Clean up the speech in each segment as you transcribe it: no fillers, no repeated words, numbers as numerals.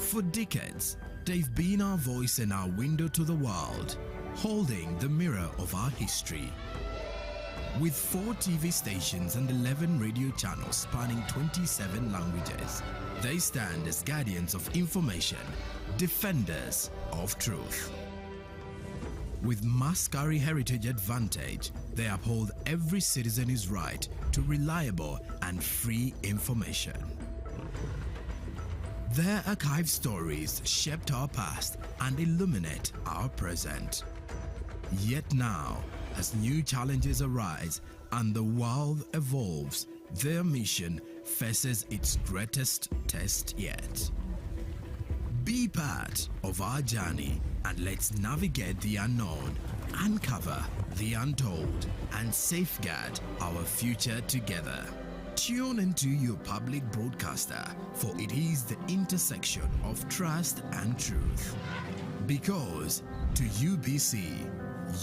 For decades, they've been our voice and our window to the world, holding the mirror of our history. With 4 TV stations and 11 radio channels spanning 27 languages, they stand as guardians of information, defenders of truth. With Mascari Heritage Advantage, they uphold every citizen's right to reliable and free information. Their archive stories shaped our past and illuminate our present. Yet now, as new challenges arise and the world evolves, their mission faces its greatest test yet. Be part of our journey and let's navigate the unknown, uncover the untold, and safeguard our future together. Tune into your public broadcaster, for it is the intersection of trust and truth. Because to UBC,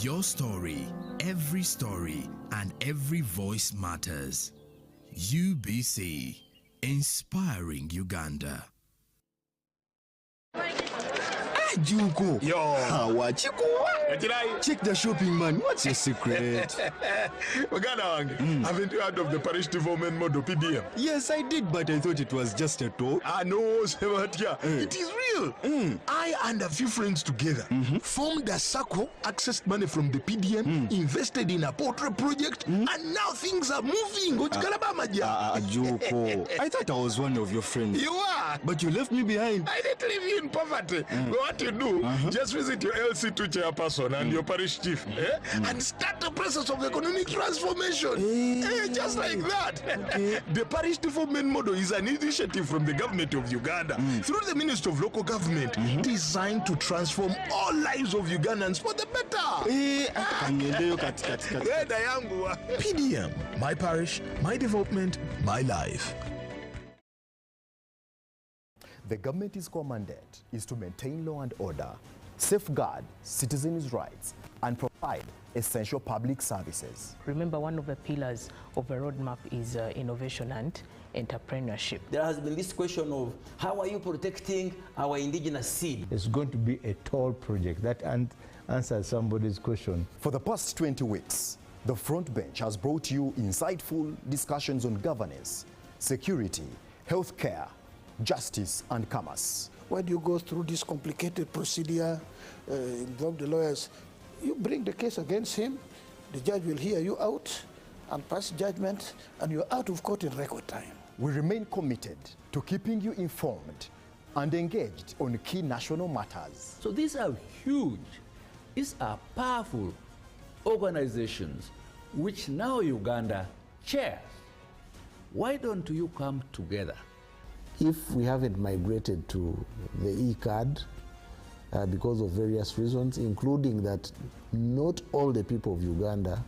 your story, and every voice matters. UBC, inspiring Uganda. Juko. Yo. Check the shopping, man. What's your secret? Haven't you heard of the parish development model PDM? Yes, I did, but I thought it was just a talk. No, Sebatia. It is real. I and a few friends together formed a circle, accessed money from the PDM, invested in a portrait project, and now things are moving. Juko. I thought I was one of your friends. You are. But you left me behind. I didn't leave you in poverty. What you do, just visit your LC2 chairperson and your parish chief and start the process of economic transformation. Just like that. The parish development model is an initiative from the government of Uganda through the Ministry of Local Government designed to transform all lives of Ugandans for the better. PDM, my parish, my development, my life. The government's core mandate is to maintain law and order, safeguard citizens' rights, and provide essential public services. Remember, one of the pillars of the roadmap is innovation and entrepreneurship. There has been this question of how are you protecting our indigenous seed? It's going to be a tall project that answers somebody's question. For the past 20 weeks, the front bench has brought you insightful discussions on governance, security, healthcare, justice, and commerce. Why do you go through this complicated procedure, involve the lawyers? You bring the case against him, the judge will hear you out and pass judgment, and you're out of court in record time. We remain committed to keeping you informed and engaged on key national matters. So these are huge, these are powerful organizations which now Uganda chairs. Why don't you come together? If we haven't migrated to the e-card because of various reasons, including that not all the people of Uganda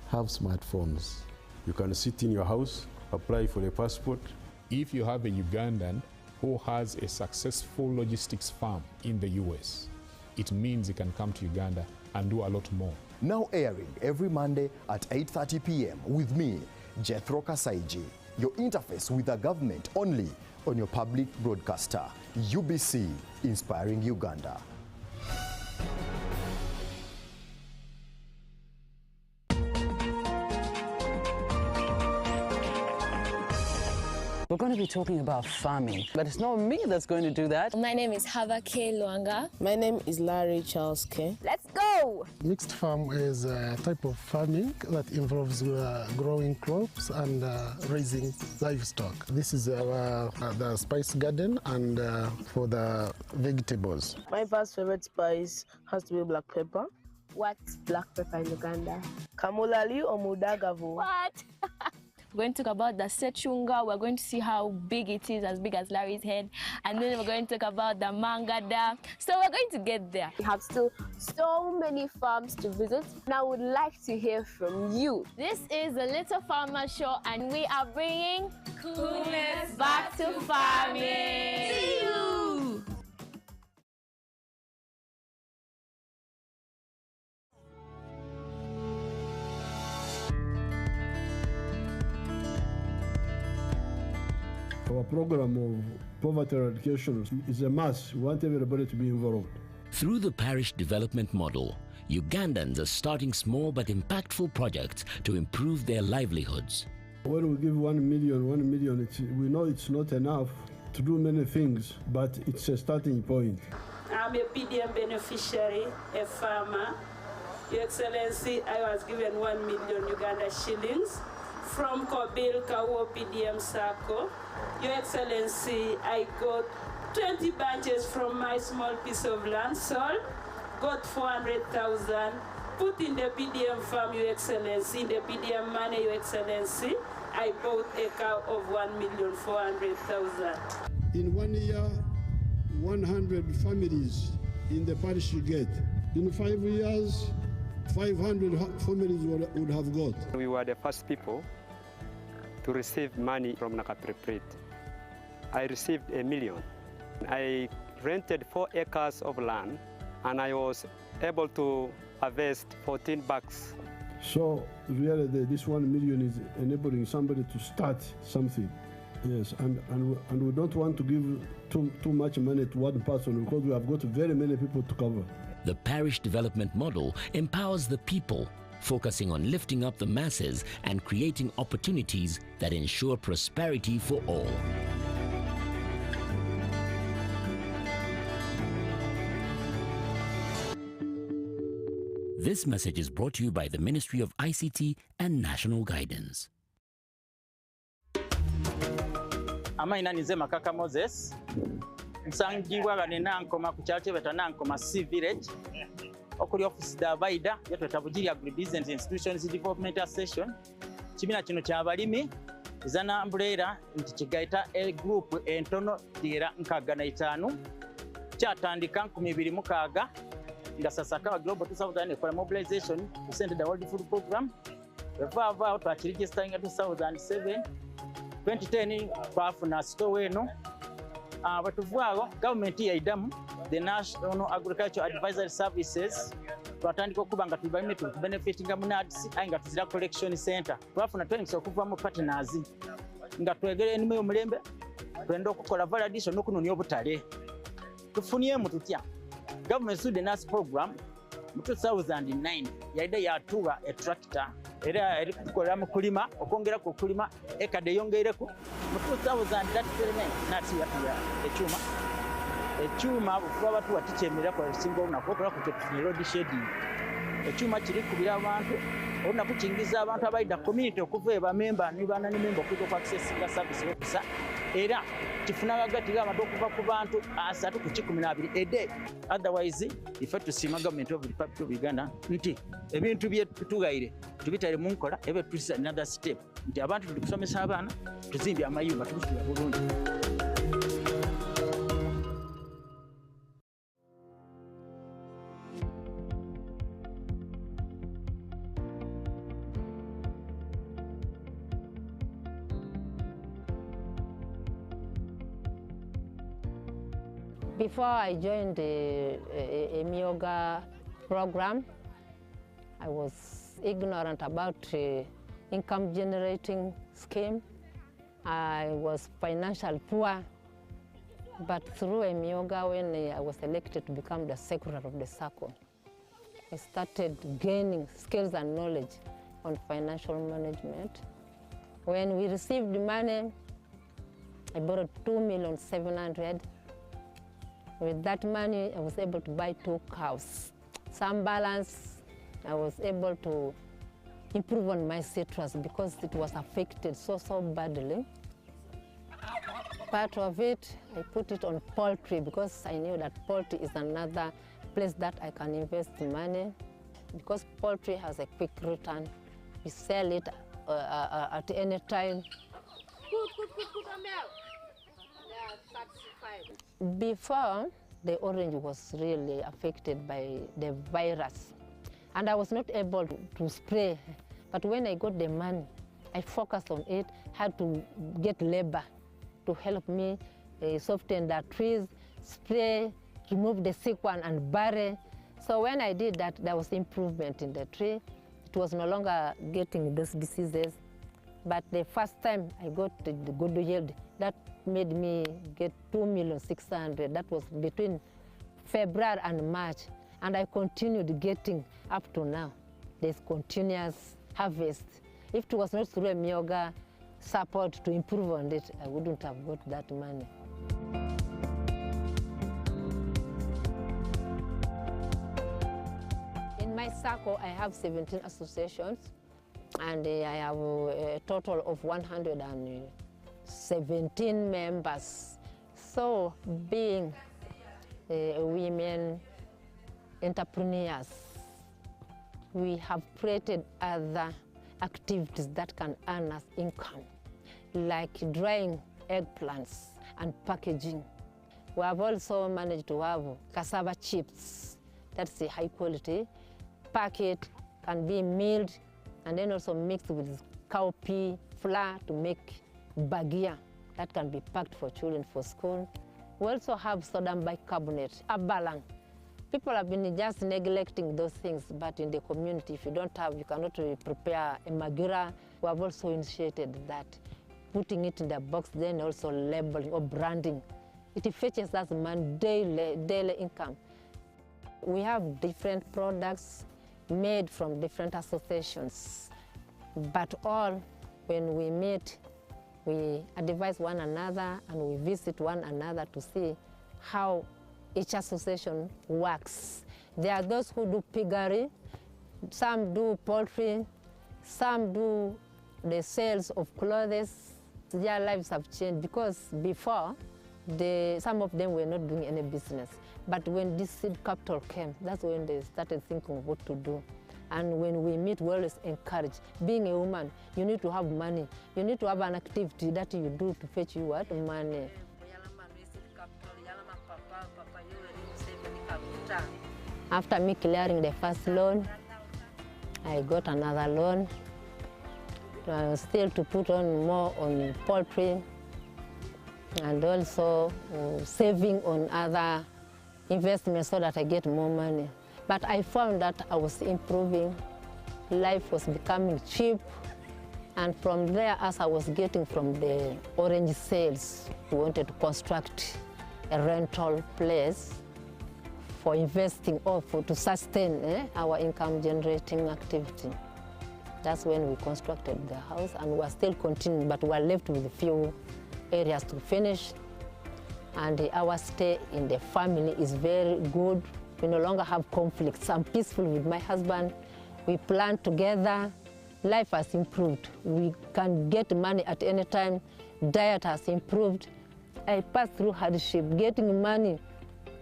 have smartphones. You can sit in your house, apply for a passport. If you have a Ugandan who has a successful logistics firm in the US, it means he can come to Uganda and do a lot more. Now airing every Monday at 8:30 p.m. with me, Jethro Kasaiji, your interface with the government only on your public broadcaster, UBC, inspiring Uganda. We're going to be talking about farming, but it's not me that's going to do that. My name is Hava K. Luanga. My name is Larry Charles K. Let's go! Mixed farm is a type of farming that involves growing crops and raising livestock. This is the spice garden and for the vegetables. My first favorite spice has to be black pepper. What's black pepper in Uganda? Kamulali or mudagavu. What? We're going to talk about the sechunga. We're going to see how big it is, as big as Larry's head. And then we're going to talk about the mangada. So we're going to get there. We have still so many farms to visit, and I would like to hear from you. This is the Little Farmer Show, and we are bringing coolness back to farming. See you! Our our program of poverty eradication is a must. We want everybody to be involved. Through the parish development model, Ugandans are starting small but impactful projects to improve their livelihoods. When we give 1 million, we know it's not enough to do many things, but it's a starting point. I'm a PDM beneficiary, a farmer. Your Excellency, I was given 1 million Uganda shillings from Kobil Kawo PDM Circle. Your Excellency, I got 20 bunches from my small piece of land sold, got 400,000, put in the PDM farm, Your Excellency, in the PDM money, Your Excellency, I bought a cow of 1,400,000. In 1 year, 100 families in the parish you get. In 5 years, 500 families would have got. We were the first people to receive money from Nakapriprit. I received $1 million. I rented 4 acres of land and I was able to harvest 14 bags. So really this 1 million is enabling somebody to start something. Yes, and we don't want to give too much money to one person because we have got very many people to cover. The parish development model empowers the people, focusing on lifting up the masses and creating opportunities that ensure prosperity for all. This message is brought to you by the Ministry of ICT and National Guidance. Amaina nize Makaka Moses. Nsangibwa banenankoma ku kyalo kyebeta Nankoma C Village. Okuli office da Baida yatweta Bugiri Agribusiness Institutions Development Association. Kibina kino ky'abalimi zana umbrella nti kigaita a group entono dira nkaga na 5 kyatandika 2006 nga sasaka Global 2000 for mobilization to send the World Food Program. Vava twakirigisita nga 2007 2010 twafuna store eno batuvaawo government yaidamu the National Agricultural Advisory Services twatandika okuba nga tulibalime tu benefitinga mu NADS nga tuzira collection center twafuna trainings okuva mu partners nga twegere enimo y'omulembe twenda okukola validation n'okunonya obutale tufunye mu tutya government student nurse program mu 2009 yaida yatuwa a tractor era eri kukola mu kulima okongera ku kulima ekade yongereku mu 2013 nati ya ekyuma bufuba batu watikyemera kwa singo nakokola ku road shading ekyuma kiri kubira abantu ona kukingiza abantu abaida community okuva eba member ni bana ni member okuva ku access ga service officer era kifuna gati ga abantu okuva ku bantu asatu ku 12 a day otherwise ife tusima government of the Republic of Uganda nti ebintu bye tugaire tubitale mu nkola ebe tulisa another step nti abantu tulikusomesa abana tuzimbye amayumba tubisula bulungi. Before I joined the Emyoga program, I was ignorant about income generating scheme. I was financially poor, but through Emyoga, when I was elected to become the secretary of the circle, I started gaining skills and knowledge on financial management. When we received the money, I borrowed 2,700,000. With that money, I was able to buy 2 cows. Some balance, I was able to improve on my citrus because it was affected so badly. Part of it, I put it on poultry because I knew that poultry is another place that I can invest money because poultry has a quick return. We sell it at any time. Before, the orange was really affected by the virus, and I was not able to spray. But when I got the money, I focused on it, had to get labor to help me soften the trees, spray, remove the sick one, and bury. So when I did that, there was improvement in the tree. It was no longer getting those diseases. But the first time I got the good yield, that made me get 2,600,000. That was between February and March. And I continued getting up to now. There's continuous harvest. If it was not through a Myoga support to improve on it, I wouldn't have got that money. In my circle, I have 17 associations, and I have a total of 117 members. So being women entrepreneurs, we have created other activities that can earn us income, like drying eggplants and packaging. We have also managed to have cassava chips. That's a high quality. Packet can be milled and then also mixed with cowpea flour to make bagia that can be packed for children for school. We also have sodium bicarbonate, abalang. People have been just neglecting those things, but in the community, if you don't have, you cannot prepare a magira. We have also initiated that, putting it in the box, then also labeling or branding. It fetches us money, daily income. We have different products made from different associations, but all, when we meet, we advise one another and we visit one another to see how each association works. There are those who do piggery, some do poultry, some do the sales of clothes. Their lives have changed because before, some of them were not doing any business. But when this seed capital came, that's when they started thinking of what to do. And when we meet, we always encourage. Being a woman, you need to have money. You need to have an activity that you do to fetch you what? Money. After me clearing the first loan, I got another loan, still to put on more on poultry and also saving on other investments so that I get more money. But I found that I was improving, life was becoming cheap, and from there, as I was getting from the orange sales, we wanted to construct a rental place for investing or to sustain our income generating activity. That's when we constructed the house, and we're still continuing, but we're left with a few areas to finish. And our stay in the family is very good. We no longer have conflicts. I'm peaceful with my husband. We plan together. Life has improved. We can get money at any time. Diet has improved. I passed through hardship, getting money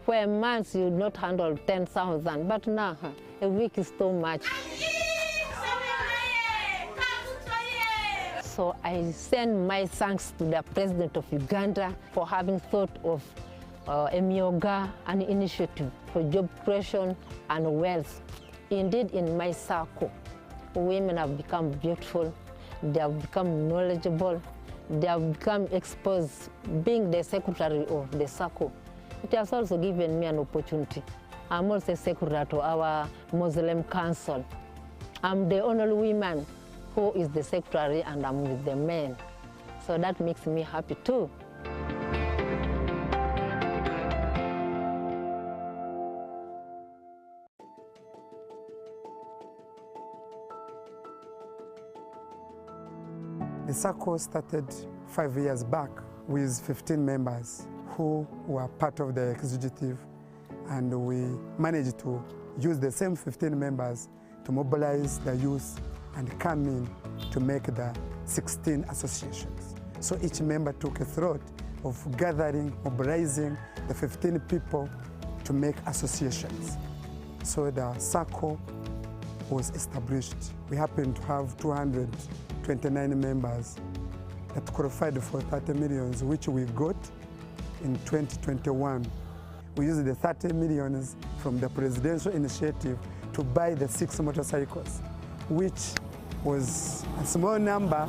where months you not handle 10,000, but now a week is too much. So I send my thanks to the President of Uganda for having thought of a Myoga, an initiative for job creation and wealth. Indeed, in my circle, women have become beautiful, they have become knowledgeable, they have become exposed. Being the secretary of the circle, it has also given me an opportunity. I'm also secretary to our Muslim Council. I'm the only woman who is the secretary, and I'm with the men. So that makes me happy too. The circle started 5 years back with 15 members who were part of the executive, and we managed to use the same 15 members to mobilize the youth and come in to make the 16 associations. So each member took a thought of gathering, mobilizing the 15 people to make associations. So the circle was established. We happened to have 229 members that qualified for 30 millions, which we got in 2021. We used the 30 millions from the presidential initiative to buy the 6 motorcycles, which was a small number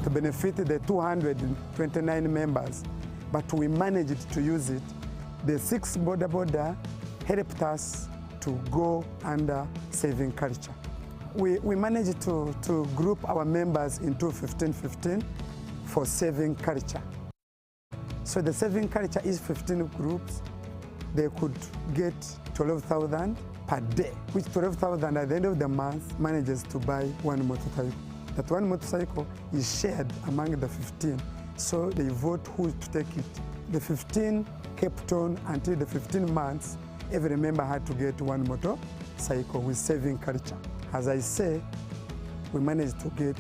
to benefit the 229 members, but we managed to use it. The 6 border helped us to go under saving culture. We managed to group our members into 15-15 for saving culture. So the saving culture is 15 groups. They could get 12,000 per day, which 12,000 at the end of the month manages to buy one motorcycle. That one motorcycle is shared among the 15, so they vote who to take it. The 15 kept on until the 15 months, every member had to get one motorcycle with saving culture. As I say, we managed to get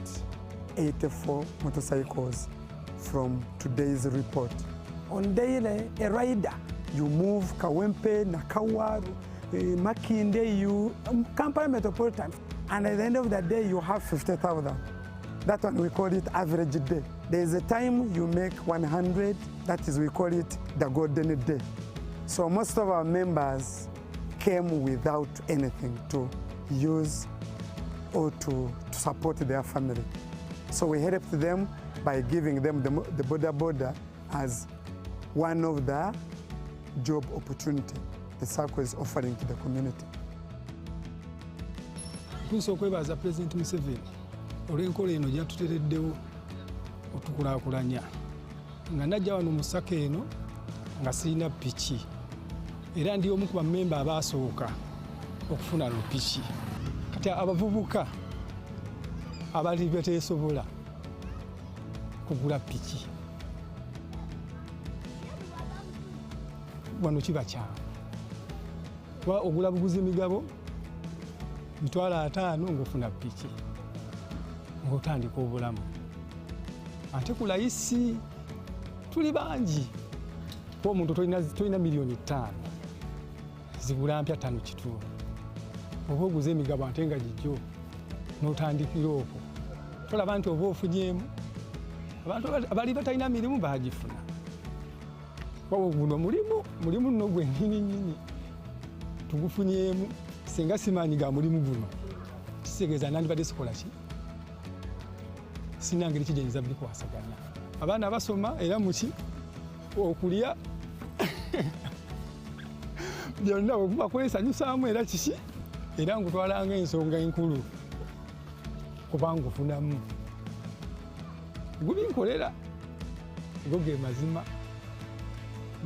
84 motorcycles from today's report. On daily, a rider, you move Kawempe, Nakawaru, Makinde, you Kampala Metropolitan, and at the end of the day, you have 50,000. That one, we call it average day. There is a time you make 100, that is, we call it the golden day. So most of our members came without anything to use or to support their family. So we helped them by giving them the boda as one of the job opportunity the SACCO is offering to the community. Tuso okwebaza President Museveni olw'enkola eno gyatutereddewo otukulaakulanya nga najja wano mu SACCO eno nga sirina piki era ndi omu ku bammemba abaasooka okufuna lupiki. Kati abavubuka abali bateesobola kugula piki wano kibakyamu. Kuba ogula buguzi migabo $5,000 ng'ofuna piki ng'otandika obulamu. Ate ku layisi tuli bangi. Kuba omuntu tolina miliyoni 5 zigula mpya 5 kitundu. Oba oguza emigabo ate nga gijjo n'otandikira okwo. Tolaba nti oba ofunyemu. Abantu abali batalina mirimu baagifuna. Kuba guno mulimu nno gwennyini tugufunyemu singa simaanyi ga mulimu guno. Kitegeeza nandibadde sikola ki? Sina ngeri ki gye nza bikwasaganya. Abaana basoma era muki okulya byonna okuba kwesanyusaamu era kiki era ngutwala ng'ensonga enkulu kuba ngufunamu. Gubinkolera go ge mazima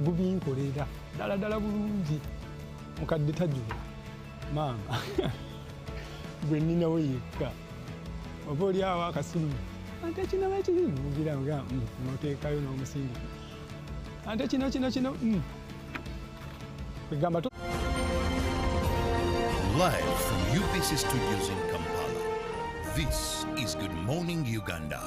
gubinkolera ddala bulungi mukadde tajjula maama gwe nninawo yekka oba oli awo akasimu ante kino bakiri mugira nga noteekayo n'omusingi ante kino egamba. Live from UBC Studios in Kampala, this is Good Morning Uganda.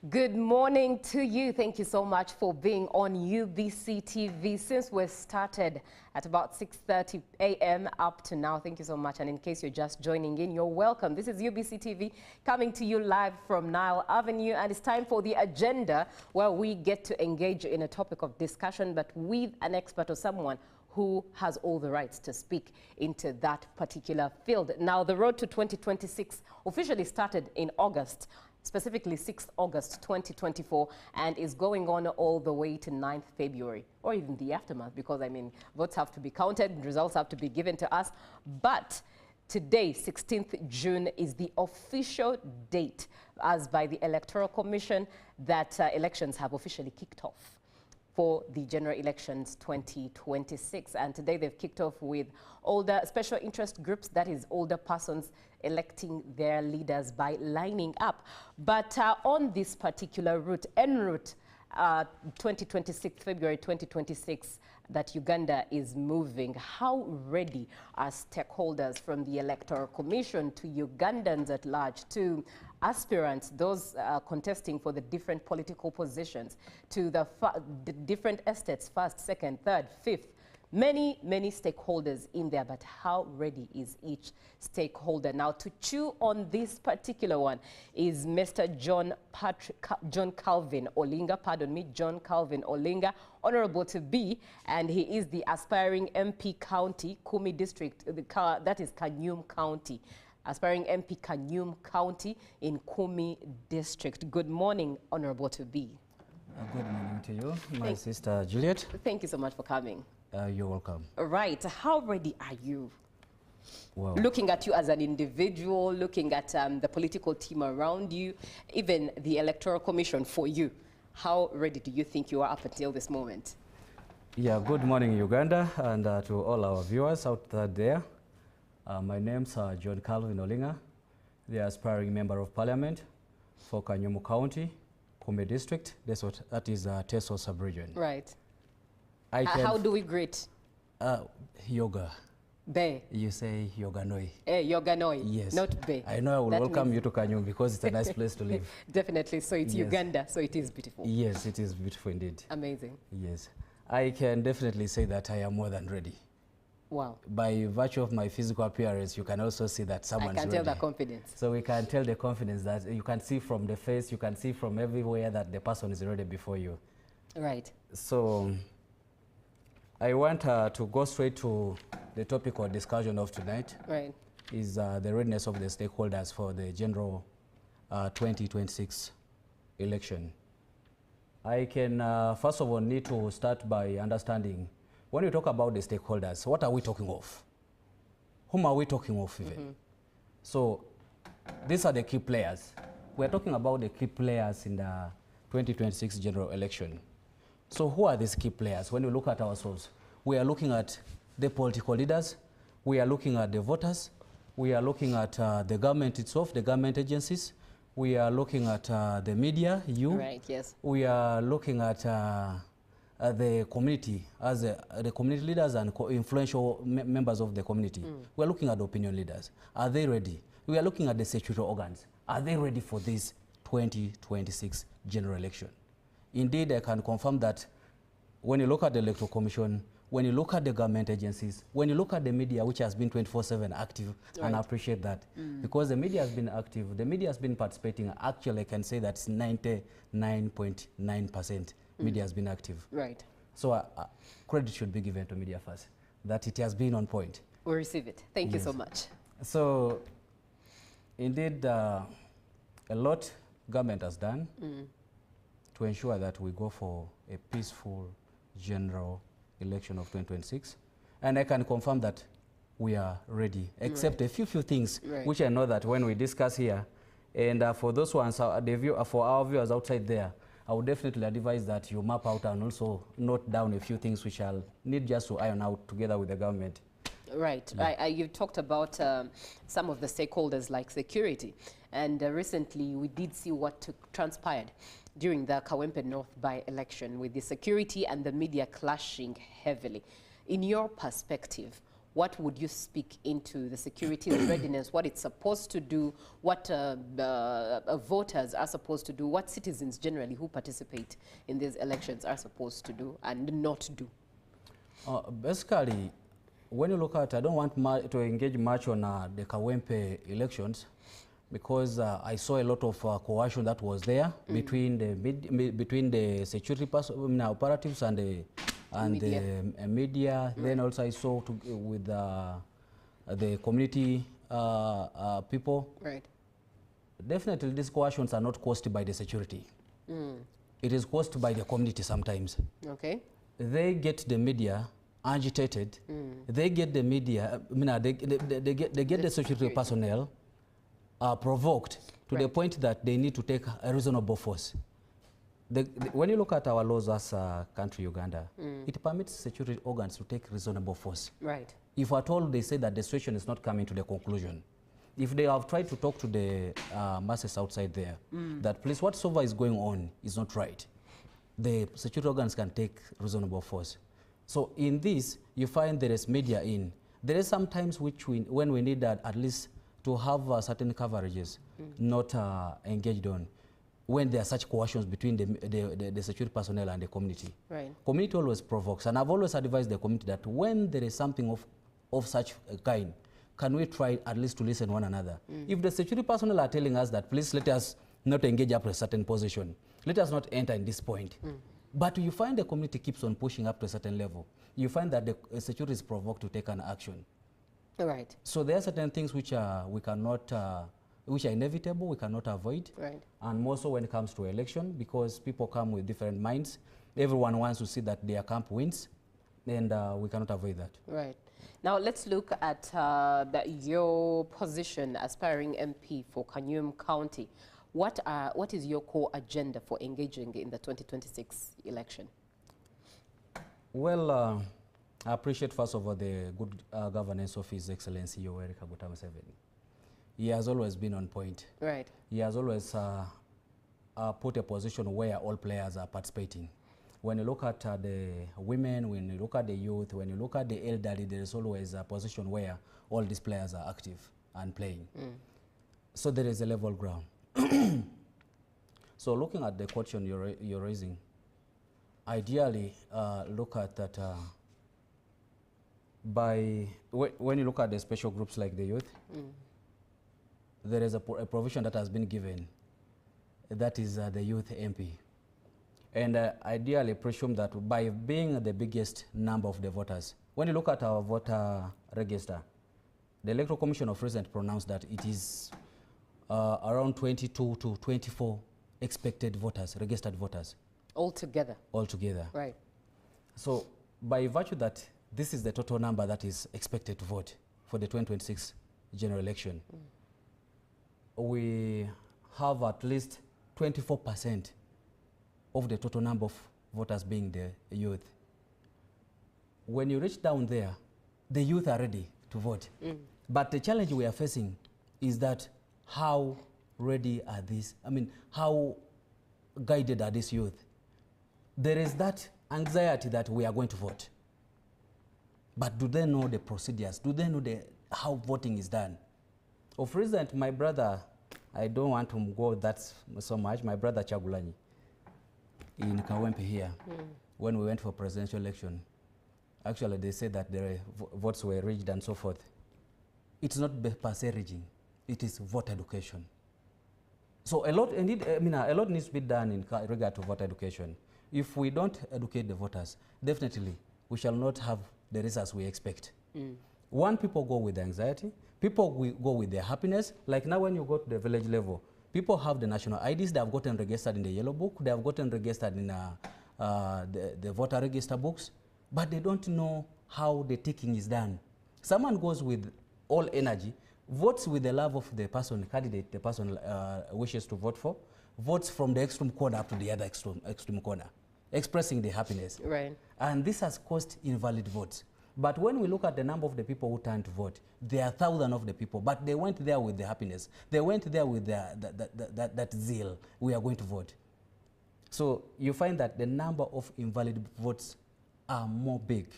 Good morning to you. Thank you so much for being on UBC TV. Since we started at about 6:30 a.m. up to now, thank you so much. And in case you're just joining in, you're welcome. This is UBC TV coming to you live from Nile Avenue. And it's time for the agenda where we get to engage in a topic of discussion, but with an expert or someone who has all the rights to speak into that particular field. Now, the road to 2026 officially started in August, specifically 6th August 2024, and is going on all the way to 9th February, or even the aftermath, because, I mean, votes have to be counted, results have to be given to us. But today, 16th June, is the official date, as by the Electoral Commission, that elections have officially kicked off for the general elections 2026. And today they've kicked off with older special interest groups, that is older persons electing their leaders by lining up. But on this particular route, en route 2026, February 2026, that Uganda is moving, how ready are stakeholders from the Electoral Commission to Ugandans at large, to aspirants, those contesting for the different political positions, to the different estates, 1st, 2nd, 3rd, 5th, Many stakeholders in there, but how ready is each stakeholder? Now, to chew on this particular one is Mr. John Calvin Olinga, honorable to be, and he is the aspiring MP County, Kumi District, that is Kanyum County. Aspiring MP Kanyum County in Kumi District. Good morning, honorable to be. Good morning to you, my sister Juliet. Thank you so much for coming. You're welcome. Right, how ready are you? Well, looking at you as an individual, looking at the political team around you, even the Electoral Commission for you, how ready do you think you are up until this moment? Yeah, good morning, Uganda, and to all our viewers out there. My name's John Calvin Olinga, the aspiring Member of Parliament for Kanyumu County, Kumi District. That is Teso sub-region. Right. How do we greet? Yoga. Be. You say Yoganoi. Yoganoi. Yes. Not Be. I know I will welcome you to Kanyumu because it's a nice place to live. Definitely. So it's yes. Uganda, so it is beautiful. Yes, it is beautiful indeed. Amazing. Yes. I can definitely say that I am more than ready. Wow. By virtue of my physical appearance, you can also see that someone's ready. I can tell the confidence. So we can tell the confidence that you can see from the face, you can see from everywhere that the person is ready before you. Right. So I want to go straight to the topic of discussion of tonight. Right. Is the readiness of the stakeholders for the general 2026 election. I can first of all need to start by understanding, when we talk about the stakeholders, what are we talking of? Whom are we talking of even? So these are the key players. We're talking about the key players in the 2026 general election. So who are these key players? When we look at ourselves, we are looking at the political leaders, we are looking at the voters, we are looking at the government itself, the government agencies, we are looking at the media, you. Right, yes. We are looking at the community, as the community leaders and influential members of the community. We are looking at the opinion leaders. Are they ready? We are looking at the statutory organs. Are they ready for this 2026 general election? Indeed, I can confirm that when you look at the Electoral Commission, when you look at the government agencies, when you look at the media, which has been 24/7 active, and I appreciate that, because the media has been active, the media has been participating. Actually, I can say that's 99.9% media has been active. Right. So credit should be given to media first, that it has been on point. We receive it. Thank you so much. So, indeed, a lot government has done to ensure that we go for a peaceful general election of 2026. And I can confirm that we are ready, except a few things, which I know that when we discuss here, and for those ones, for our viewers outside there, I would definitely advise that you map out and also note down a few things which I'll need just to iron out together with the government. Right. Yeah. You talked about some of the stakeholders like security, and recently we did see what transpired during the Kawempe North by-election with the security and the media clashing heavily. In your perspective, what would you speak into the security readiness, what it's supposed to do, what voters are supposed to do, what citizens generally who participate in these elections are supposed to do and not do? Basically, when you look at, I don't want to engage much on the Kawempe elections, because I saw a lot of coercion that was there between the security operatives and the media. Then also I saw with the community people. Right. Definitely these coercions are not caused by the security. It is caused by the community sometimes. Okay. They get the media agitated. They get the media, they get the security personnel provoked to the point that they need to take a reasonable force. When you look at our laws as a country, Uganda, it permits security organs to take reasonable force. Right. If at all they say that the situation is not coming to the conclusion, if they have tried to talk to the masses outside there, that please, whatsoever is going on is not right, the security organs can take reasonable force. So in this, you find there is media in. There is sometimes when we need that at least to have certain coverages not engaged on. when there are such coercions between the security personnel and the community. Right. Community always provokes, and I've always advised the community that when there is something of such kind, can we try at least to listen one another? If the security personnel are telling us that, please let us not engage up to a certain position, let us not enter in this point. But you find the community keeps on pushing up to a certain level. You find that the security is provoked to take an action. Right. So there are certain things which we cannot, which are inevitable, we cannot avoid. Right. And more so when it comes to election, because people come with different minds. Everyone wants to see that their camp wins, and we cannot avoid that. Right. Now let's look at your position, aspiring MP for Kanyum County. What is your core agenda for engaging in the 2026 election? Well, I appreciate first of all the good governance of His Excellency Yoweri Kaguta Museveni. He has always been on point. Right. He has always put a position where all players are participating. When you look at the women, when you look at the youth, when you look at the elderly, there is always a position where all these players are active and playing. So there is a level ground. So looking at the question you're raising, ideally look at that when you look at the special groups like the youth, there is a provision that has been given, that is the youth MP. And ideally presume that by being the biggest number of the voters, when you look at our voter register, the Electoral Commission of Recent pronounced that it is around 22 to 24 expected voters, registered voters. Altogether? Altogether. Right. So by virtue that this is the total number that is expected to vote for the 2026 general election, we have at least 24% of the total number of voters being the youth. When you reach down there, the youth are ready to vote. But the challenge we are facing is that how ready are these, how guided are these youth? There is that anxiety that we are going to vote. But do they know the procedures? Do they know how voting is done? Of recent, my brother, I don't want to go that so much, my brother Chagulanyi, in Kawempe here, when we went for presidential election, actually they said that the votes were rigged and so forth. It's not per se rigging, it is voter education. So a lot needs to be done in regard to voter education. If we don't educate the voters, definitely we shall not have the results we expect. One, people go with anxiety, people will go with their happiness. Like now when you go to the village level, people have the national IDs, they have gotten registered in the yellow book, they have gotten registered in the voter register books, but they don't know how the ticking is done. Someone goes with all energy, votes with the love of the person, candidate the person wishes to vote for, votes from the extreme corner up to the other extreme corner, expressing the happiness. Right. And this has caused invalid votes. But when we look at the number of the people who turned to vote, there are thousands of the people, but they went there with the happiness. They went there with that zeal. We are going to vote. So you find that the number of invalid votes are more big,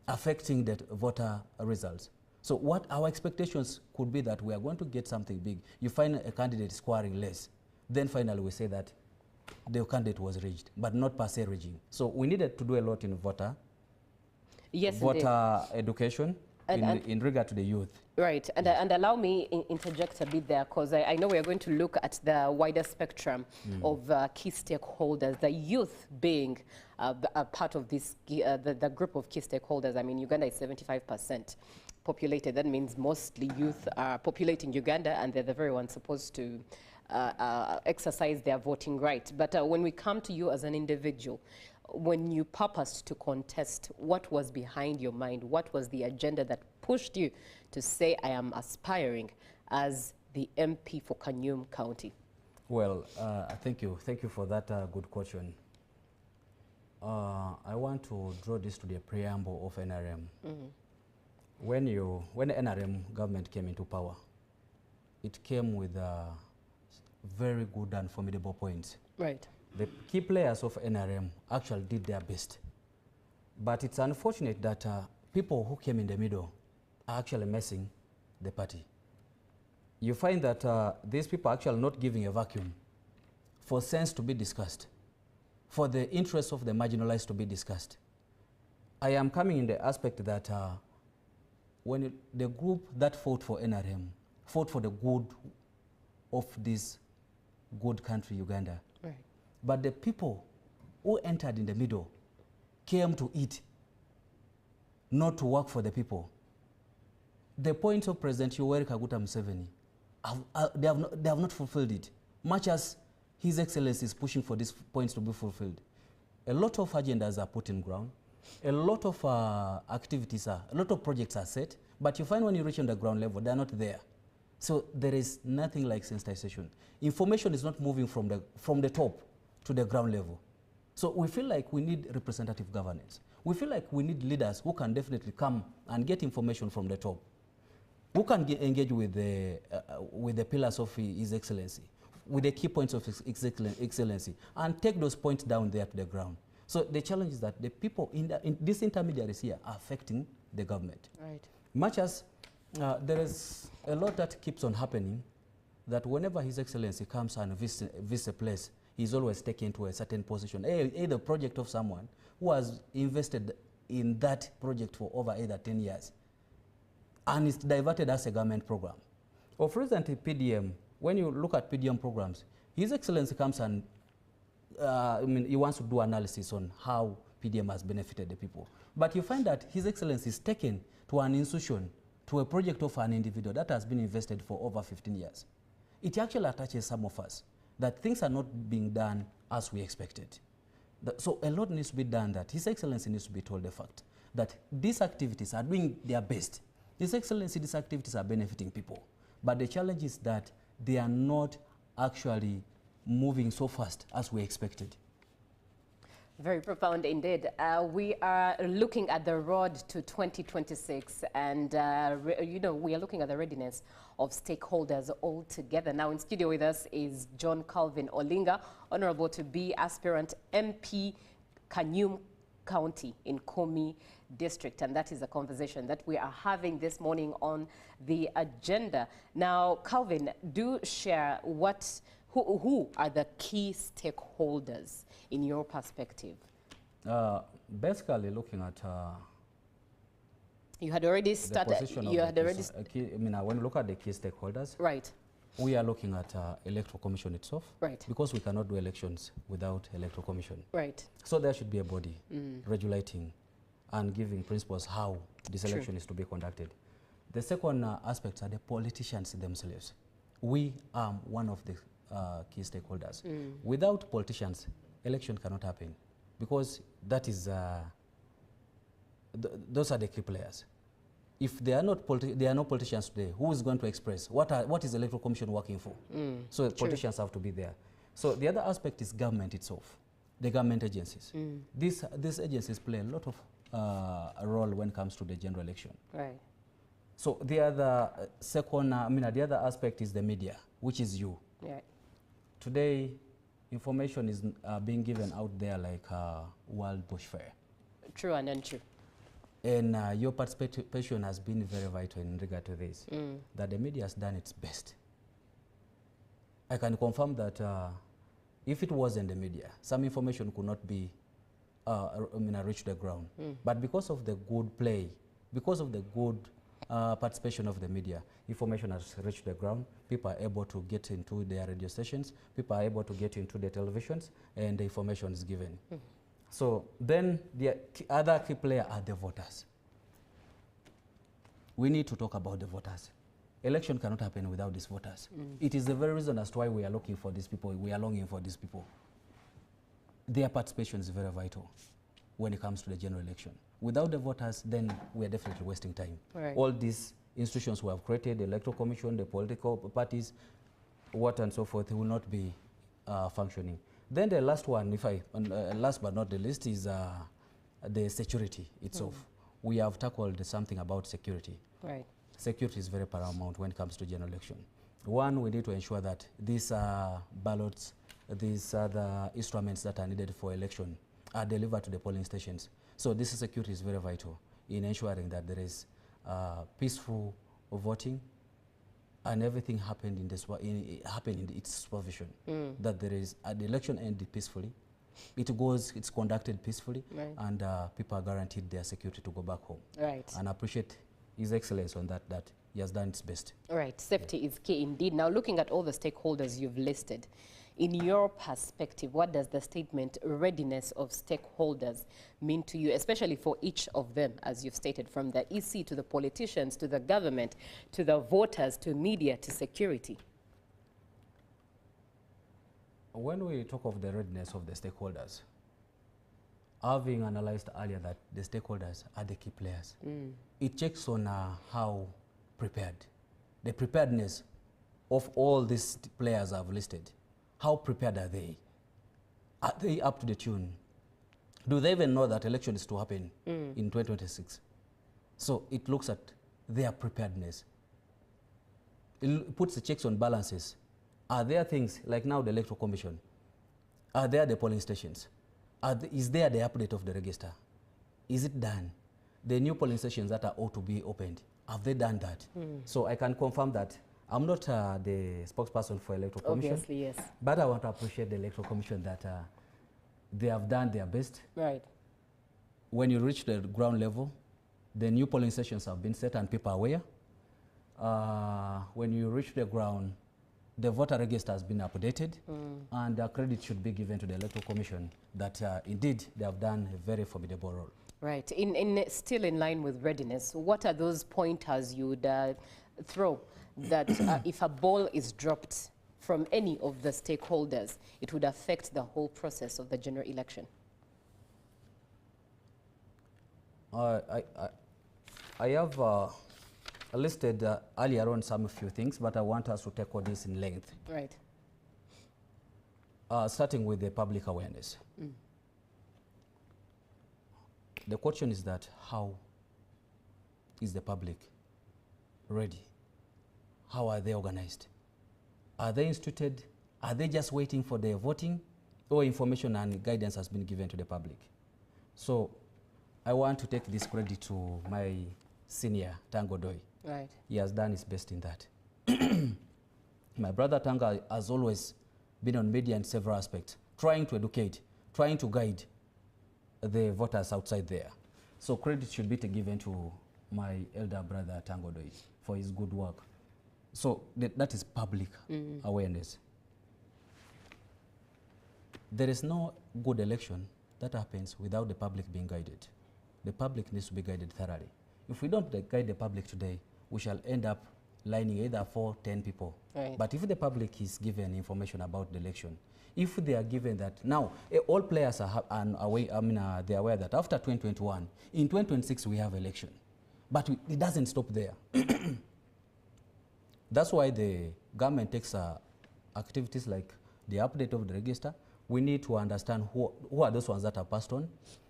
affecting the voter results. So what our expectations could be that we are going to get something big. You find a candidate scoring less. Then finally we say that the candidate was rigged, but not per se rigging. So we needed to do a lot in voter education in regard to the youth. Right, and allow me interject a bit there, because I know we're going to look at the wider spectrum of key stakeholders, the youth being a part of this, the group of key stakeholders. I mean, Uganda is 75% populated. That means mostly youth are populating Uganda, and they're the very ones supposed to exercise their voting right. But when we come to you as an individual, when you purposed to contest, what was behind your mind? What was the agenda that pushed you to say, I am aspiring as the MP for Kanyum County? Well, thank you. Thank you for that good question. I want to draw this to the preamble of NRM. When the NRM government came into power, it came with very good and formidable points. Right. The key players of NRM actually did their best. But it's unfortunate that people who came in the middle are actually messing the party. You find that these people are actually not giving a vacuum for sense to be discussed, for the interests of the marginalized to be discussed. I am coming in the aspect that when the group that fought for NRM fought for the good of this good country, Uganda. Right. But the people who entered in the middle came to eat, not to work for the people. The point of President Yoweri Kaguta Museveni, they have not fulfilled it, much as His Excellency is pushing for these points to be fulfilled. A lot of agendas are put in ground, a lot of activities a lot of projects are set, but you find when you reach on the ground level, they are not there. So there is nothing like sensitization. Information is not moving from the top to the ground level. So we feel like we need representative governance. We feel like we need leaders who can definitely come and get information from the top, who can engage with the pillars of His Excellency, with the key points of His Excellency, and take those points down there to the ground. So the challenge is that the people in these intermediaries here are affecting the government. Right. Much as there is a lot that keeps on happening, that whenever His Excellency comes and visits a place, he's always taken to a certain position, either project of someone who has invested in that project for over either 10 years, and it's diverted as a government program. Or for example, PDM, when you look at PDM programs, His Excellency comes and he wants to do analysis on how PDM has benefited the people. But you find that His Excellency is taken to an institution, to a project of an individual that has been invested for over 15 years. It actually attaches some of us that things are not being done as we expected. So a lot needs to be done, that His Excellency needs to be told the fact that these activities are doing their best. His Excellency, these activities are benefiting people. But the challenge is that they are not actually moving so fast as we expected. Very profound indeed. We are looking at the road to 2026, and you know, we are looking at the readiness of stakeholders all together. Now in studio with us is John Calvin Olinga, honorable to be aspirant MP Kanyum County in Komi District, and that is a conversation that we are having this morning on the agenda. Now, Calvin, do share who are the key stakeholders in your perspective? Basically, looking at you had already started. You had already. When you look at the key stakeholders, right? We are looking at electoral commission itself, right? Because we cannot do elections without electoral commission, right? So there should be a body regulating and giving principles how this election is to be conducted. The second aspects are the politicians themselves. We are one of the key stakeholders. Without politicians, election cannot happen, because that is those are the key players. If there are no politicians today, who is going to express what is the electoral commission working for? So politicians have to be there. So the other aspect is government itself, the government agencies. These agencies play a lot of a role when it comes to the general election. Right. So the other the other aspect is the media, which is you. Yeah. Today, information is being given out there like World Bush Fair. True and untrue. And your participation has been very vital in regard to this, that the media has done its best. I can confirm that if it wasn't the media, some information could not be reach the ground. But because of the good play, because of the good participation of the media, information has reached the ground. People are able to get into their radio stations. People are able to get into the televisions, and the information is given. So then the other key player are the voters. We need to talk about the voters. Election cannot happen without these voters. It is the very reason as to why we are looking for these people, we are longing for these people. Their participation is very vital when it comes to the general election. Without the voters, then we are definitely wasting time. Right. All these institutions we have created, the electoral commission, the political parties, what and so forth, will not be functioning. Then the last one, last but not the least, is the security itself. We have tackled something about security. Right. Security is very paramount when it comes to general election. One, we need to ensure that these ballots, these other instruments that are needed for election are delivered to the polling stations. So this security is very vital in ensuring that there is peaceful voting and everything happened in its supervision. That there is the election ended peacefully. It's conducted peacefully, and people are guaranteed their security to go back home. Right. And I appreciate His Excellency on that he has done its best. Right, safety is key indeed. Now, looking at all the stakeholders you've listed, in your perspective, what does the statement readiness of stakeholders mean to you, especially for each of them, as you've stated, from the EC to the politicians, to the government, to the voters, to media, to security? When we talk of the readiness of the stakeholders, having analyzed earlier that the stakeholders are the key players, it checks on how prepared, the preparedness of all these players I've listed. How prepared are they? Are they up to the tune? Do they even know that election is to happen in 2026? So it looks at their preparedness. It puts the checks on balances. Are there things like now the Electoral Commission? Are there the polling stations? Is there the update of the register? Is it done? The new polling stations that are ought to be opened, have they done that? So I can confirm that I'm not the spokesperson for Electoral Commission. Obviously, yes. But I want to appreciate the Electoral Commission that they have done their best. Right. When you reach the ground level, the new polling stations have been set and people are aware. When you reach the ground, the voter register has been updated, and credit should be given to the Electoral Commission that indeed they have done a very formidable role. Right. Still in line with readiness, what are those pointers you would throw that if a ball is dropped from any of the stakeholders, it would affect the whole process of the general election? I have listed earlier on some few things, but I want us to tackle this in length. Right. Starting with the public awareness. The question is that how is the public ready? How are they organized? Are they instituted? Are they just waiting for the voting, or information and guidance has been given to the public? So I want to take this credit to my senior, Tango Doi. Right. He has done his best in that. My brother Tanga has always been on media in several aspects, trying to educate, trying to guide the voters outside there. So credit should be given to my elder brother Tango Doi for his good work. So that is public awareness. There is no good election that happens without the public being guided. The public needs to be guided thoroughly. If we don't guide the public today, we shall end up lining either 4, 10 people. Right. But if the public is given information about the election, if they are given that, now all players are they're aware that after 2021, in 2026 we have election. But it doesn't stop there. That's why the government takes activities like the update of the register. We need to understand who are those ones that are passed on.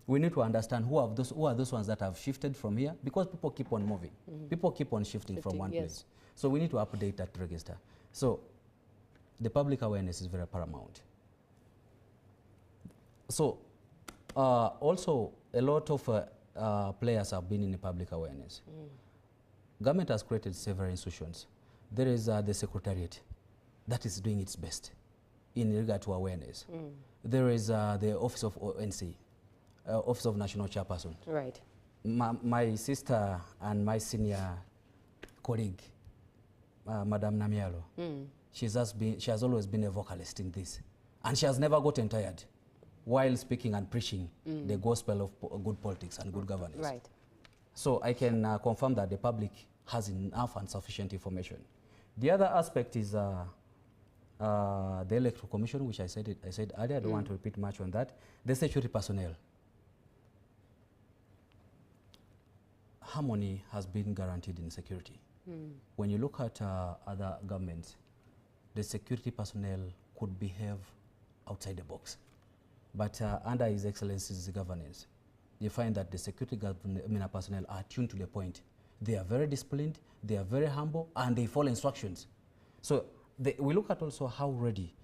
We need to understand who are those ones that have shifted from here, because people keep on moving. People keep on shifting from one place. So we need to update that register. So the public awareness is very paramount. So also a lot of players have been in the public awareness. Government has created several institutions. There is the Secretariat that is doing its best in regard to awareness. There is the Office of ONC, Office of National Chairperson. Right. My sister and my senior colleague, Madam Namialo, she has always been a vocalist in this. And she has never gotten tired while speaking and preaching the gospel of good politics and good governance. Right. So I can confirm that the public has enough and sufficient information. The other aspect is the Electoral Commission, which I said earlier. I don't want to repeat much on that. The security personnel. Harmony has been guaranteed in security. When you look at other governments, the security personnel could behave outside the box. But under His Excellency's governance, you find that the security personnel are tuned to the point. They are very disciplined, they are very humble, and they follow instructions. So we look at also how ready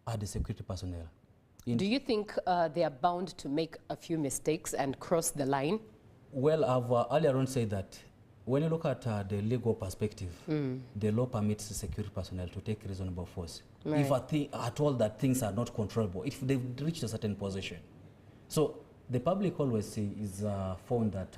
are the security personnel. Do you think they are bound to make a few mistakes and cross the line? Well, I've earlier on said that when you look at the legal perspective, the law permits the security personnel to take reasonable force. Right. If at all that things are not controllable, if they've reached a certain position. So the public always is found that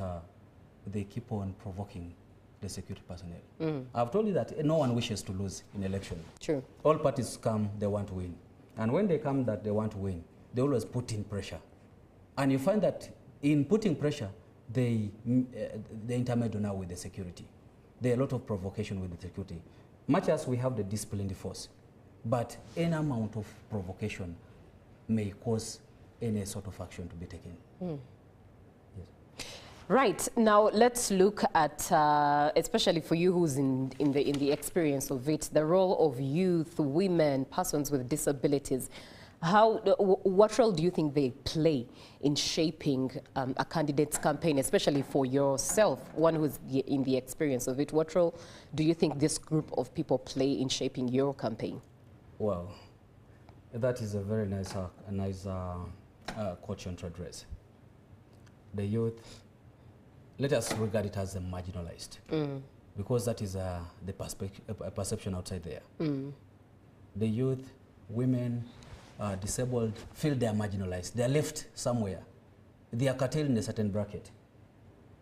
they keep on provoking the security personnel. I've told you that no one wishes to lose in election. True. All parties come, they want to win. And when they come that they want to win, they always put in pressure. And you find that in putting pressure, they intermeddle now with the security. There are a lot of provocation with the security. Much as we have the disciplined force, but any amount of provocation may cause any sort of action to be taken. Yes. Right, now let's look at, especially for you who's in the experience of it, the role of youth, women, persons with disabilities. What role do you think they play in shaping a candidate's campaign, especially for yourself, one who's in the experience of it? What role do you think this group of people play in shaping your campaign? Well, that is a very nice question to address. The youth, let us regard it as the marginalized, because that is the perception outside there. The youth, women, disabled feel they are marginalized. They are left somewhere. They are curtailed in a certain bracket.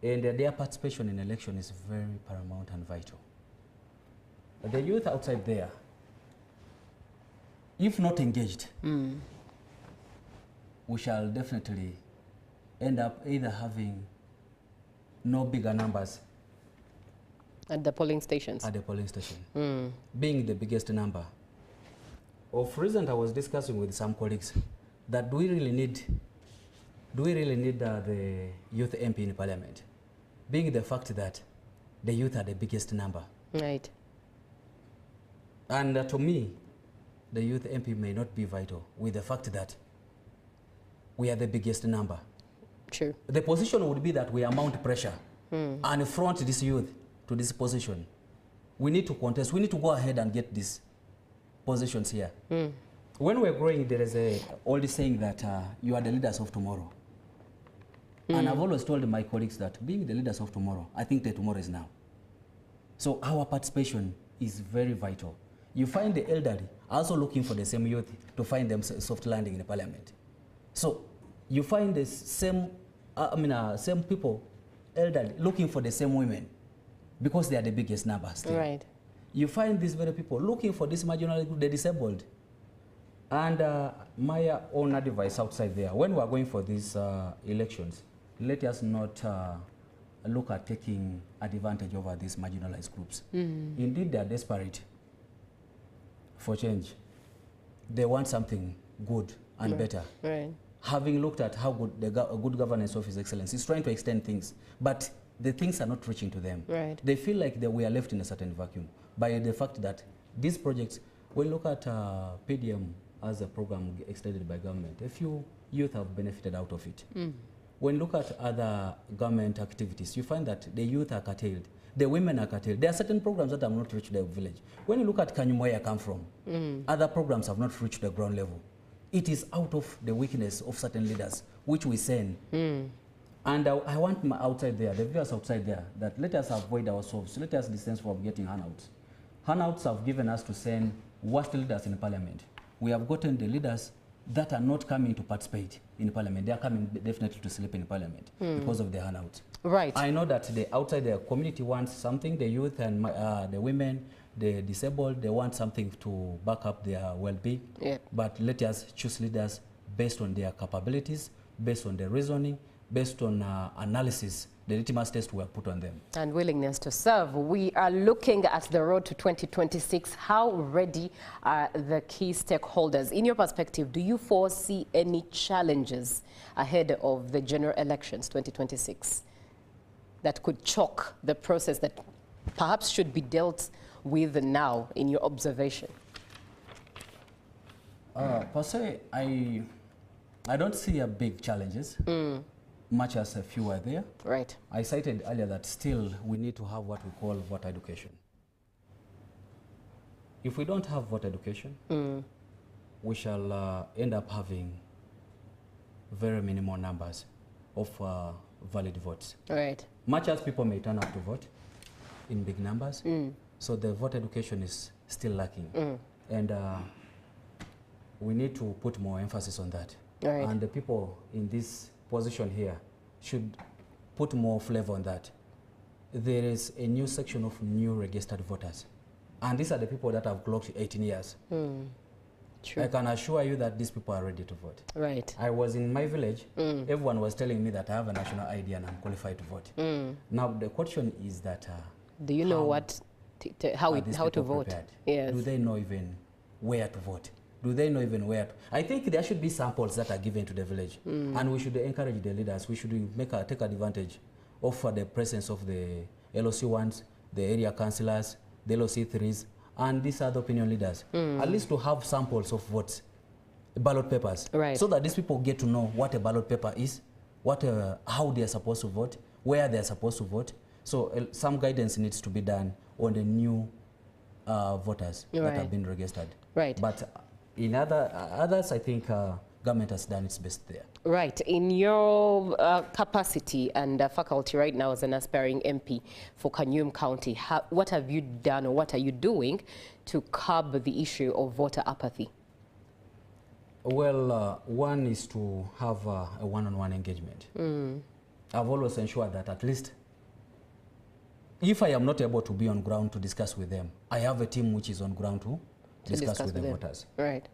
And their participation in election is very paramount and vital. But the youth outside there, if not engaged, we shall definitely end up either having no bigger numbers at the polling stations. At the polling station, being the biggest number. Of recent, I was discussing with some colleagues that do we really need the youth MP in Parliament, being the fact that the youth are the biggest number. Right. And to me, the youth MP may not be vital with the fact that we are the biggest number. True. The position would be that we mount pressure and front this youth to this position. We need to contest. We need to go ahead and get this positions here. When we're growing, there is a old saying that you are the leaders of tomorrow. And I've always told my colleagues that being the leaders of tomorrow, I think that tomorrow is now. So our participation is very vital. You find the elderly also looking for the same youth to find them soft landing in the Parliament. So you find the same, same people, elderly, looking for the same women because they are the biggest numbers. Right. You find these very people looking for this marginal group, the disabled. And my own advice outside there, when we are going for these elections, let us not look at taking advantage over these marginalized groups. Indeed, they are desperate for change. They want something good and better. Right. Having looked at how good the good governance of His Excellency is trying to extend things, but the things are not reaching to them. Right. They feel like we are left in a certain vacuum by the fact that these projects, when you look at PDM as a program extended by government, a few youth have benefited out of it. When you look at other government activities, you find that the youth are curtailed, the women are curtailed. There are certain programs that have not reached the village. When you look at Kanyuma, where I come from, other programs have not reached the ground level. It is out of the weakness of certain leaders, which we send. And I want my outside there, the viewers outside there, that let us avoid ourselves, let us distance from getting handouts. Handouts have given us to send worst leaders in Parliament. We have gotten the leaders that are not coming to participate in Parliament. They are coming definitely to sleep in Parliament because of the handouts. Right. I know that the outside the community wants something, the youth and the women, the disabled, they want something to back up their well-being. But let us choose leaders based on their capabilities, based on their reasoning, based on analysis, the litmus test we have put on them. And willingness to serve. We are looking at the road to 2026. How ready are the key stakeholders? In your perspective, do you foresee any challenges ahead of the general elections 2026 that could choke the process that perhaps should be dealt with now, in your observation? Per se, I don't see a big challenges. Much as a few are there. Right. I cited earlier that still we need to have what we call voter education. If we don't have voter education, we shall end up having very minimal numbers of valid votes. Right. Much as people may turn up to vote, in big numbers. So the voter education is still lacking. And we need to put more emphasis on that. Right. And the people in this position here should put more flavor on that. There is a new section of new registered voters. And these are the people that have clocked 18 years. True. I can assure you that these people are ready to vote. Right. I was in my village, everyone was telling me that I have a national ID and I'm qualified to vote. Now the question is that do you know how to vote? Prepared? Yes. Do they know even where to vote? Do they know even where to? I think there should be samples that are given to the village, and we should encourage the leaders. We should take advantage of the presence of the LOC ones, the area councillors, the LOC 3s, and these other opinion leaders, at least to have samples of votes, ballot papers, so that these people get to know what a ballot paper is, how they are supposed to vote, where they are supposed to vote. So some guidance needs to be done on the new voters that have been registered. Right. But in others, I think government has done its best there. Right. In your capacity and faculty right now as an aspiring MP for Kanyum County, what have you done or what are you doing to curb the issue of voter apathy? Well, one is to have a one-on-one engagement. I've always ensured that at least if I am not able to be on ground to discuss with them, I have a team which is on ground to discuss with the voters. Right.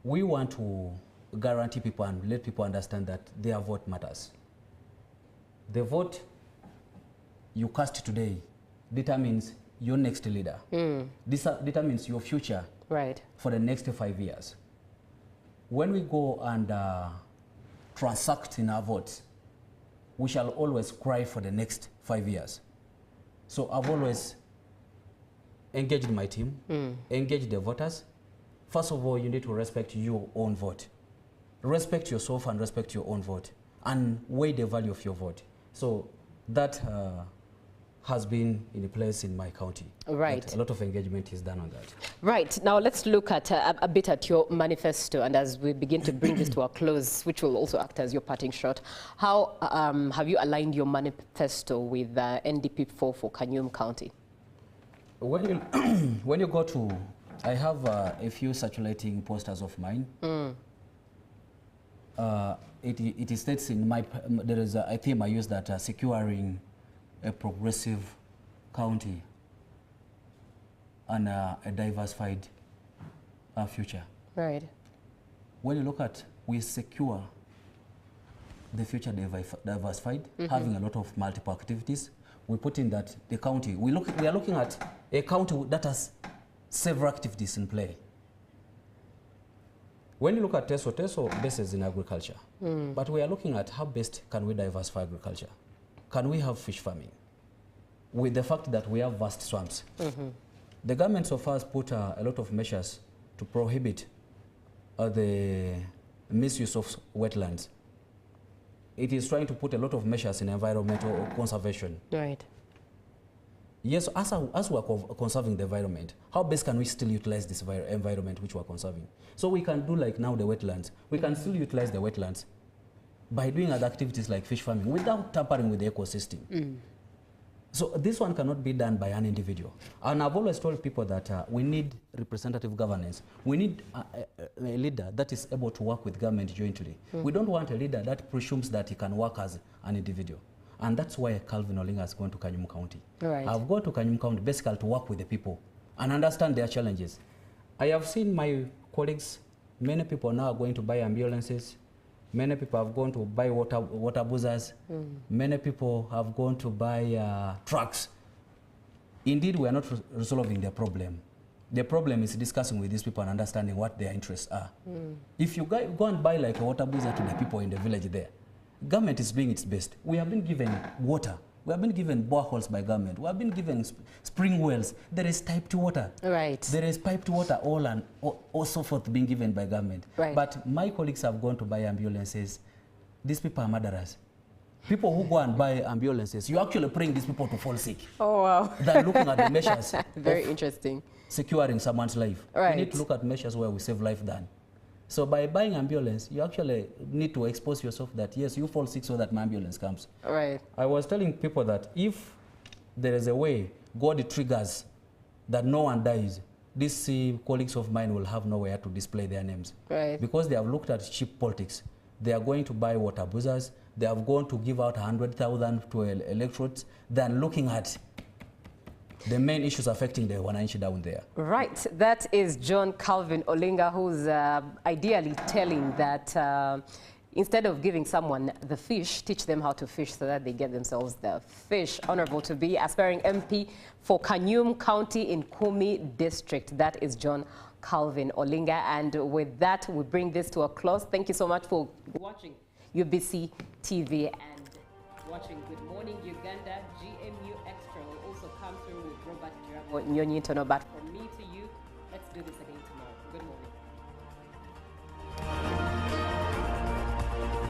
We want to guarantee people and let people understand that their vote matters. The vote you cast today determines your next leader. This determines your future for the next 5 years. When we go and transact in our votes, we shall always cry for the next 5 years. So I've always engaged my team, engaged the voters. First of all, you need to respect your own vote. Respect yourself and respect your own vote and weigh the value of your vote. So that has been in place in my county. Right. But a lot of engagement is done on that. Right. Now let's look at a bit at your manifesto, and as we begin to bring this to a close, which will also act as your parting shot, how have you aligned your manifesto with NDP4 for Kanyum County? When you go to, I have a few circulating posters of mine. It states in my, there is a theme I use that securing a progressive county and a diversified future. Right. When you look at, we secure the future diversified, having a lot of multiple activities. We put in that the county, we are looking at a county that has several activities in play. When you look at TESO bases in agriculture, but we are looking at how best can we diversify agriculture. Can we have fish farming? With the fact that we have vast swamps. The government so far has put a lot of measures to prohibit the misuse of wetlands. It is trying to put a lot of measures in environmental conservation. Right. Yes, as we are conserving the environment, how best can we still utilize this environment which we are conserving? So we can do like now the wetlands. We can still utilize the wetlands by doing other activities like fish farming without tampering with the ecosystem. So this one cannot be done by an individual. And I've always told people that we need representative governance. We need a leader that is able to work with government jointly. We don't want a leader that presumes that he can work as an individual. And that's why Calvin Olinga has gone to Kanyum County. Right. I've gone to Kanyum County basically to work with the people and understand their challenges. I have seen my colleagues, many people now are going to buy ambulances. Many people have gone to buy water boozers. Many people have gone to buy trucks. Indeed, we are not resolving the problem. The problem is discussing with these people and understanding what their interests are. If you go and buy like a water boozer to the people in the village there, government is doing its best. We have been given water. We have been given boreholes by government. We have been given spring wells. There is piped water. Right. There is piped water all so forth being given by government. Right. But my colleagues have gone to buy ambulances. These people are murderers. People who go and buy ambulances, you actually bring these people to fall sick. Oh, wow. They're looking at the measures. Very interesting. Securing someone's life. Right. We need to look at measures where we save life than. So by buying ambulance, you actually need to expose yourself that, yes, you fall sick so that my ambulance comes. Right. I was telling people that if there is a way God triggers that no one dies, these colleagues of mine will have nowhere to display their names. Right. Because they have looked at cheap politics. They are going to buy water boozers. They are going to give out 100,000 to electorates than looking at the main issues affecting the wananchi down there. Right. That is John Calvin Olinga, who's ideally telling that instead of giving someone the fish, teach them how to fish so that they get themselves the fish. Honorable to be aspiring MP for Kanyum County in Kumi District. That is John Calvin Olinga. And with that, we bring this to a close. Thank you so much for watching UBC TV and watching Good Morning Uganda. GMU Extra will also come through with Robert Nyonyi Tono. But from me to you, let's do this again.